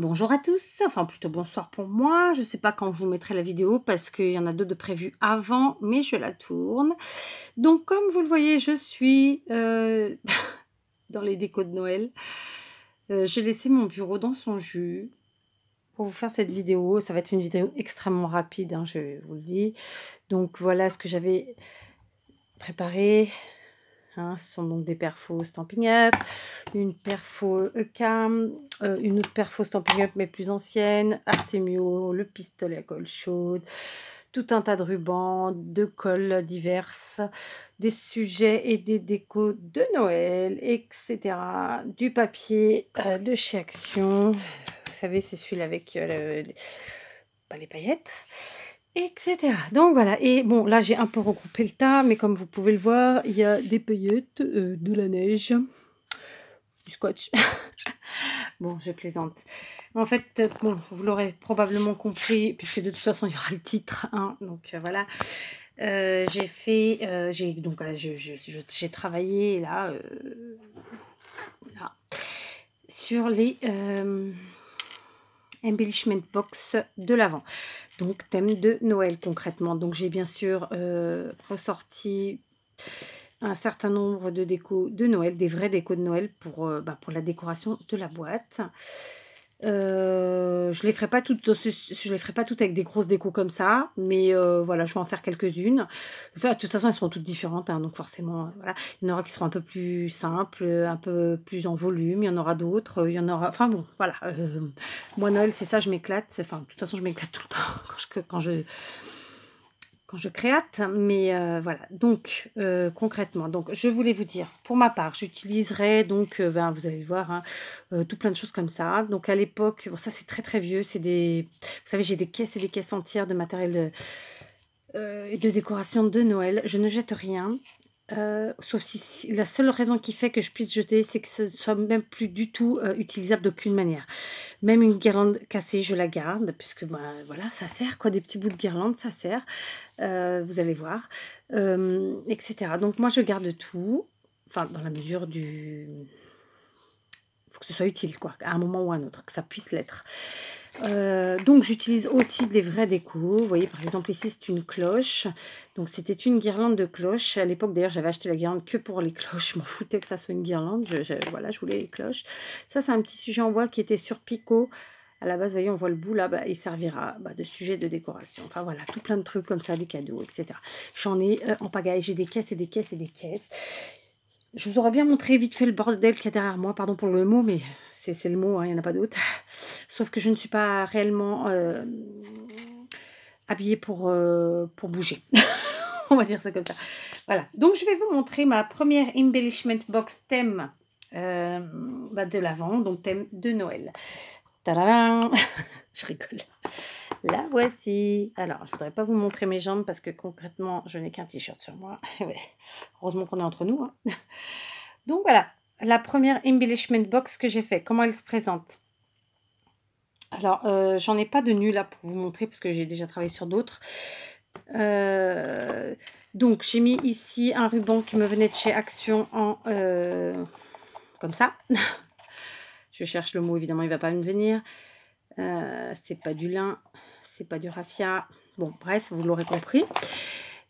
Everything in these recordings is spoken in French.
Bonjour à tous, enfin plutôt bonsoir pour moi, je ne sais pas quand je vous mettrai la vidéo parce qu'il y en a d'autres de prévues avant, mais je la tourne. Donc comme vous le voyez, je suis dans les décos de Noël. J'ai laissé mon bureau dans son jus pour vous faire cette vidéo. Ça va être une vidéo extrêmement rapide, hein, je vous le dis. Donc voilà ce que j'avais préparé. Hein, ce sont donc des perfos Stampin' Up, une perfo Ecam, une autre perfo Stampin' Up mais plus ancienne, Artemio, le pistolet à colle chaude, tout un tas de rubans, de colles diverses, des sujets et des décos de Noël, etc. Du papier de chez Action, vous savez c'est celui-là avec les paillettes, etc. Donc voilà, et bon là j'ai un peu regroupé le tas, mais comme vous pouvez le voir, il y a des paillettes, de la neige, du scotch. Bon, je plaisante. En fait, bon, vous l'aurez probablement compris, puisque de toute façon il y aura le titre, hein, donc voilà. J'ai travaillé là, là sur les embellishment box de l'Avent, donc thème de Noël concrètement. Donc j'ai bien sûr ressorti un certain nombre de décos de Noël, des vrais décos de Noël pour la décoration de la boîte. Je les ferai pas toutes, avec des grosses décos comme ça, mais voilà, je vais en faire quelques-unes. Enfin, de toute façon, elles seront toutes différentes, hein, donc forcément, voilà. Il y en aura qui seront un peu plus simples, un peu plus en volume, il y en aura d'autres, il y en aura... Enfin bon, voilà. Moi, Noël, c'est ça, je m'éclate. Enfin, de toute façon, je m'éclate tout le temps quand je créate, mais voilà. Donc concrètement, donc je voulais vous dire, pour ma part, j'utiliserai donc, vous allez voir, hein, tout plein de choses comme ça. Donc à l'époque, bon, ça c'est très très vieux, c'est des, vous savez, j'ai des caisses et des caisses entières de matériel de décoration de Noël. Je ne jette rien. Sauf si la seule raison qui fait que je puisse jeter, c'est que ce soit même plus du tout utilisable d'aucune manière. Même une guirlande cassée, je la garde, puisque voilà, ça sert, quoi, des petits bouts de guirlande, ça sert. Vous allez voir, etc. Donc moi, je garde tout, enfin, dans la mesure du... Il faut que ce soit utile, quoi, à un moment ou à un autre, que ça puisse l'être. Donc j'utilise aussi des vrais décos. Vous voyez par exemple ici c'est une cloche, donc c'était une guirlande de cloches. À l'époque d'ailleurs j'avais acheté la guirlande que pour les cloches, je m'en foutais que ça soit une guirlande, voilà, je voulais les cloches. Ça c'est un petit sujet en bois qui était sur picot. À la base, vous voyez, on voit le bout là, il servira de sujet de décoration. Enfin voilà, tout plein de trucs comme ça, des cadeaux, etc. J'en ai en pagaille, j'ai des caisses et des caisses et des caisses. Je vous aurais bien montré vite fait le bordel qu'il y a derrière moi, pardon pour le mot, mais c'est le mot, hein, il n'y en a pas d'autre. Sauf que je ne suis pas réellement habillée pour bouger. On va dire ça comme ça. Voilà, donc je vais vous montrer ma première embellishment box thème de l'Avent, donc thème de Noël. Tadam. Je rigole. La voici. Alors, je ne voudrais pas vous montrer mes jambes parce que concrètement, je n'ai qu'un t-shirt sur moi. Ouais. Heureusement qu'on est entre nous, hein. Donc voilà, la première embellishment box que j'ai fait. Comment elle se présente? Alors, j'en ai pas de nu là pour vous montrer parce que j'ai déjà travaillé sur d'autres. Donc, j'ai mis ici un ruban qui me venait de chez Action en comme ça. Je cherche le mot, évidemment, il ne va pas me venir. C'est pas du lin, c'est pas du raffia. Bon, bref, vous l'aurez compris.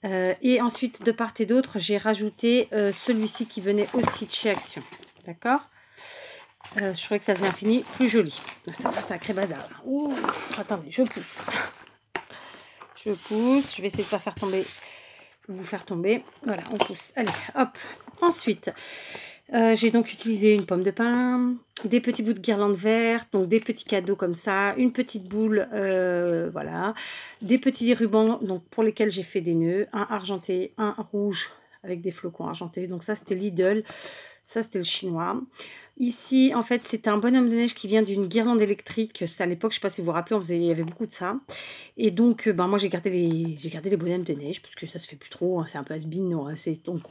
Et ensuite, de part et d'autre, j'ai rajouté celui-ci qui venait aussi de chez Action. D'accord? Je trouvais que ça faisait un fini plus joli. Ça fait un sacré bazar. Ouh, attendez, je pousse. Je pousse. Je vais essayer de ne pas faire tomber, vous faire tomber. Voilà, on pousse. Allez, hop. Ensuite, j'ai donc utilisé une pomme de pin, des petits bouts de guirlande verte, donc des petits cadeaux comme ça, une petite boule, voilà, des petits rubans donc pour lesquels j'ai fait des nœuds, un argenté, un rouge avec des flocons argentés. Donc ça c'était Lidl, ça c'était le chinois. Ici en fait c'est un bonhomme de neige qui vient d'une guirlande électrique. C'est à l'époque, je ne sais pas si vous vous rappelez, il y avait beaucoup de ça. Et donc moi j'ai gardé les bonhommes de neige parce que ça se fait plus trop, hein, c'est un peu has-been, donc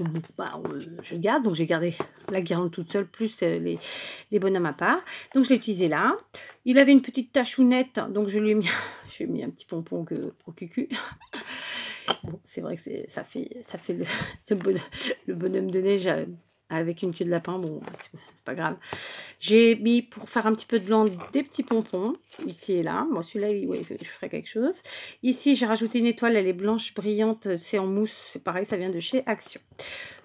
je garde. Donc j'ai gardé la guirlande toute seule plus les bonhommes à part. Donc je l'ai utilisé là. Il avait une petite tachounette, donc je lui ai mis, je lui ai mis un petit pompon au cucu. Bon, c'est vrai que ça fait le bonhomme de neige avec une queue de lapin, bon, c'est pas grave. J'ai mis, pour faire un petit peu de blanc, des petits pompons, ici et là. Moi, celui-là, ouais, je ferai quelque chose. Ici, j'ai rajouté une étoile, elle est blanche, brillante, c'est en mousse, c'est pareil, ça vient de chez Action.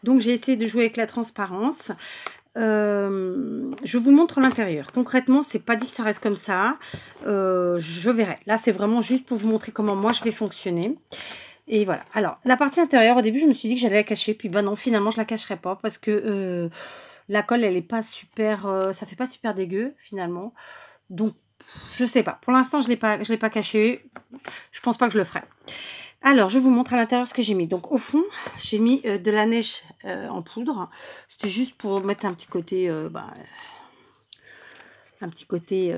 Donc, j'ai essayé de jouer avec la transparence. Je vous montre l'intérieur. Concrètement, c'est pas dit que ça reste comme ça. Je verrai. Là, c'est vraiment juste pour vous montrer comment moi, je vais fonctionner. Et voilà. Alors, la partie intérieure, au début, je me suis dit que j'allais la cacher. Puis, bah non, finalement, je la cacherai pas parce que la colle, elle est pas super... ça fait pas super dégueu, finalement. Donc, je sais pas. Pour l'instant, je l'ai pas caché. Je pense pas que je le ferai. Alors, je vous montre à l'intérieur ce que j'ai mis. Donc, au fond, j'ai mis de la neige en poudre. C'était juste pour mettre un petit côté... un petit côté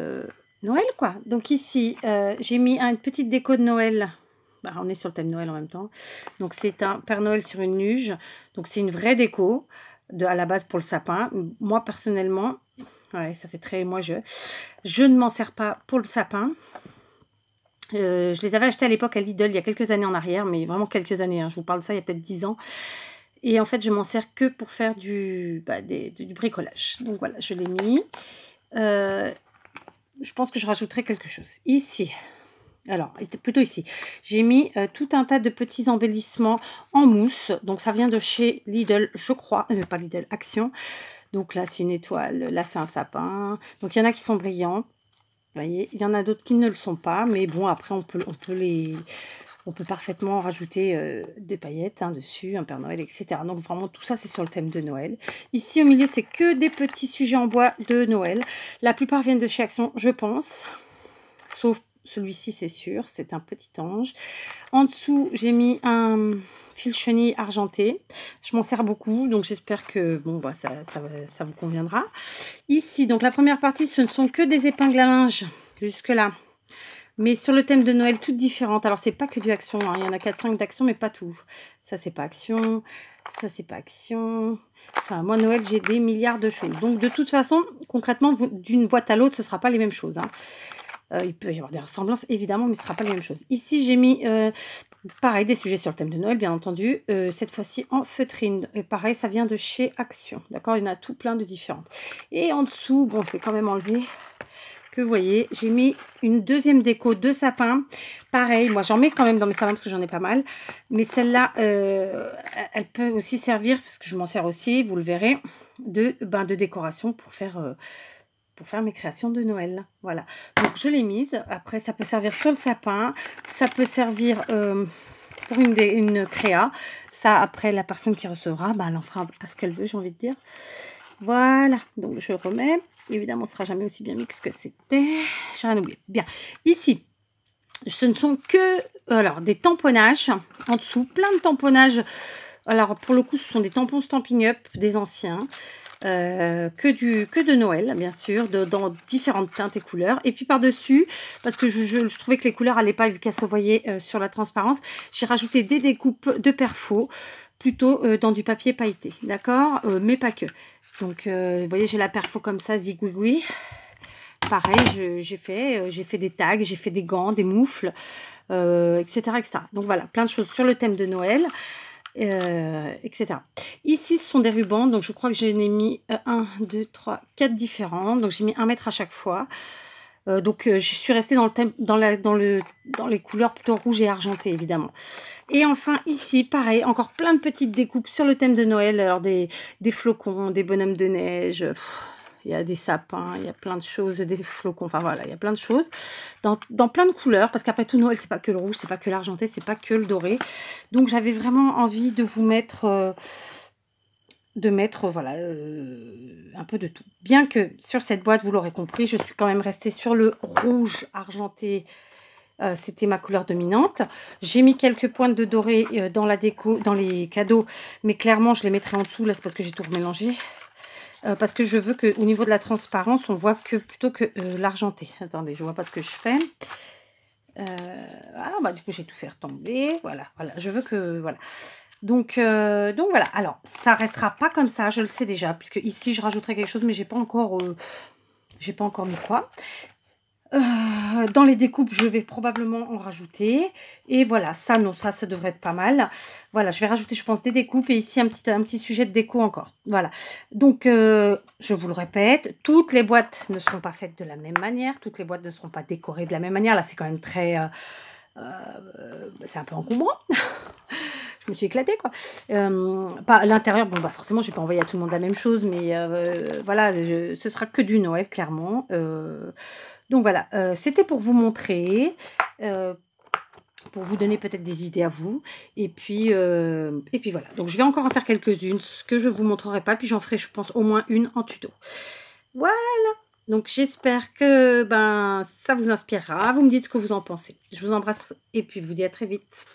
Noël, quoi. Donc, ici, j'ai mis une petite déco de Noël. Bah, on est sur le thème Noël en même temps. Donc, c'est un Père Noël sur une luge. Donc, c'est une vraie déco à la base pour le sapin. Moi, personnellement, ouais, ça fait très... Moi, je ne m'en sers pas pour le sapin. Je les avais achetés à l'époque à Lidl, il y a quelques années en arrière, mais vraiment quelques années. Hein, je vous parle de ça il y a peut-être 10 ans. Et en fait, je m'en sers que pour faire du bricolage. Donc, voilà, je l'ai mis. Je pense que je rajouterai quelque chose. Ici... Alors, plutôt ici, j'ai mis tout un tas de petits embellissements en mousse. Donc, ça vient de chez Lidl, je crois. Pas Lidl, Action. Donc là, c'est une étoile. Là, c'est un sapin. Donc, il y en a qui sont brillants. Vous voyez, il y en a d'autres qui ne le sont pas. Mais bon, après, on peut parfaitement rajouter des paillettes dessus, un Père Noël, etc. Donc, vraiment, tout ça, c'est sur le thème de Noël. Ici, au milieu, c'est que des petits sujets en bois de Noël. La plupart viennent de chez Action, je pense. Sauf celui-ci, c'est sûr, c'est un petit ange. En dessous, j'ai mis un fil chenille argenté. Je m'en sers beaucoup, donc j'espère que bon, bah, ça vous conviendra. Ici, donc la première partie, ce ne sont que des épingles à linge, jusque-là. Mais sur le thème de Noël, toutes différentes. Alors, c'est pas que du Action, hein. Il y en a 4-5 d'Action, mais pas tout. Ça, c'est pas Action. Ça, c'est pas Action. Enfin, moi, Noël, j'ai des milliards de choses. Donc, de toute façon, concrètement, d'une boîte à l'autre, ce ne sera pas les mêmes choses, hein. Il peut y avoir des ressemblances, évidemment, mais ce ne sera pas les mêmes choses. Ici, j'ai mis, pareil, des sujets sur le thème de Noël, bien entendu. Cette fois-ci, en feutrine. Et pareil, ça vient de chez Action. D'accord? Il y en a tout plein de différentes. Et en dessous, bon, je vais quand même enlever... Que vous voyez, j'ai mis une deuxième déco de sapin. Pareil, moi, j'en mets quand même dans mes sapins parce que j'en ai pas mal. Mais celle-là, elle peut aussi servir, parce que je m'en sers aussi, vous le verrez, de décoration pour faire mes créations de Noël. Voilà. Donc, je l'ai mise. Après, ça peut servir sur le sapin. Ça peut servir pour une créa. Ça, après, la personne qui recevra, elle en fera ce qu'elle veut, j'ai envie de dire. Voilà. Donc, je remets. Évidemment, ce ne sera jamais aussi bien mix que c'était. J'ai rien oublié. Bien. Ici, ce ne sont que des tamponnages en dessous. Plein de tamponnages. Alors, pour le coup, ce sont des tampons Stampin' Up, des anciens. Que de Noël, bien sûr, dans différentes teintes et couleurs. Et puis par-dessus, parce que je trouvais que les couleurs n'allaient pas, vu qu'elles se voyaient sur la transparence, j'ai rajouté des découpes de perfos, plutôt dans du papier pailleté, d'accord, mais pas que. Donc, vous voyez, j'ai la perfo comme ça, zigouigoui. Pareil, j'ai fait des tags, j'ai fait des gants, des moufles, etc., etc. Donc voilà, plein de choses sur le thème de Noël. Etc. Ici, ce sont des rubans, donc je crois que j'en ai mis 1, 2, 3, 4 différents. Donc j'ai mis 1 mètre à chaque fois. Je suis restée dans le thème, dans les couleurs plutôt rouge et argenté, évidemment. Et enfin, ici, pareil, encore plein de petites découpes sur le thème de Noël. Alors des flocons, des bonhommes de neige. Il y a des sapins, il y a plein de choses, des flocons, enfin voilà, il y a plein de choses dans plein de couleurs, parce qu'après tout, Noël, c'est pas que le rouge, c'est pas que l'argenté, c'est pas que le doré. Donc j'avais vraiment envie de vous mettre, voilà, un peu de tout. Bien que sur cette boîte, vous l'aurez compris, je suis quand même restée sur le rouge argenté. C'était ma couleur dominante. J'ai mis quelques pointes de doré dans la déco, dans les cadeaux, mais clairement, je les mettrai en dessous, là, c'est parce que j'ai tout remélangé. Parce que je veux qu'au niveau de la transparence, on voit que plutôt que l'argenté. Attendez, je vois pas ce que je fais. Du coup, j'ai tout fait retomber. Voilà, je veux que... Voilà. Donc voilà. Alors, ça restera pas comme ça, je le sais déjà. Puisque ici, je rajouterai quelque chose, mais j'ai pas encore mis quoi. Dans les découpes, je vais probablement en rajouter et voilà, ça non, ça devrait être pas mal. Voilà, je vais rajouter, je pense, des découpes et ici un petit sujet de déco encore. Voilà, donc je vous le répète, toutes les boîtes ne seront pas faites de la même manière, toutes les boîtes ne seront pas décorées de la même manière. Là, c'est quand même très... c'est un peu encombrant. Je me suis éclatée, quoi. Pas à l'intérieur, bon, bah forcément, je vais pas envoyer à tout le monde la même chose, mais voilà, ce sera que du Noël, clairement. Donc voilà, c'était pour vous montrer, heu, pour vous donner peut-être des idées à vous et puis voilà. Donc je vais encore en faire quelques-unes, ce que je vous montrerai pas, puis j'en ferai, je pense, au moins une en tuto. Voilà, donc j'espère que, ben, ça vous inspirera. Vous me dites ce que vous en pensez. Je vous embrasse et puis je vous dis à très vite.